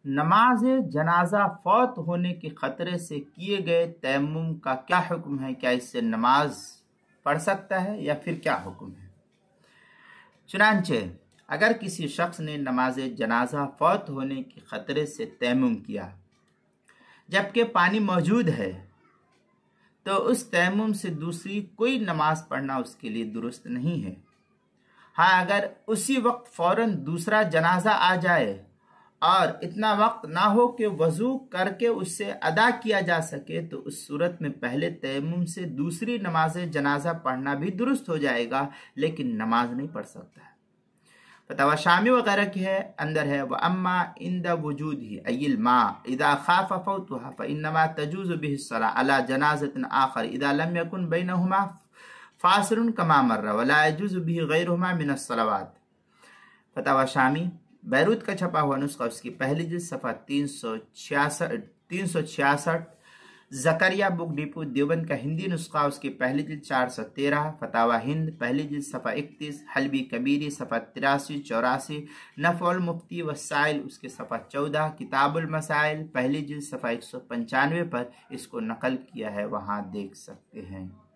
नमाज जनाजा फौत होने के खतरे से किए गए तयम्मुम का क्या हुक्म है? क्या इससे नमाज पढ़ सकता है या फिर क्या हुक्म है? चुनांचे अगर किसी शख्स ने नमाज जनाजा फौत होने के खतरे से तयम्मुम किया जबकि पानी मौजूद है, तो उस तयम्मुम से दूसरी कोई नमाज पढ़ना उसके लिए दुरुस्त नहीं है। हाँ, अगर उसी वक्त फौरन दूसरा जनाजा आ जाए और इतना वक्त ना हो कि वजू करके उससे अदा किया जा सके, तो उस सूरत में पहले तयम्मुम से दूसरी नमाज जनाजा पढ़ना भी दुरुस्त हो जाएगा, लेकिन नमाज नहीं पढ़ सकता है। फतवा शामी वगैरह की है, अंदर है व अम्मा इंदा वजूद ही अयिल मा इदा खाफ फौतुहा फइन्नमा तजूज़ु बिहि सला अला जनाज़तिन आखर इदा लम यकुन बैनहुमा फासिरुन कमा मर्रा वला यजूज़ु बिहि गैरुहुमा मिन अस्सलावात। फतवा शामी बैरूत का छपा हुआ नुस्खा, उसकी पहली जिल्द सफ़ा 366, ज़करिया बुक डिपो देवबंद का हिंदी नुस्खा, उसकी पहली जिल्द 413, फतावा हिंद पहली जिल्द सफ़ा 31, हलबी कबीरी सफ़ा 83-84, नफ़उल मुफ्ती वसाइल उसके सफ़ा 14, किताबुल मसाइल पहली जिल्द सफ़ा 195 पर इसको नकल किया है, वहाँ देख सकते हैं।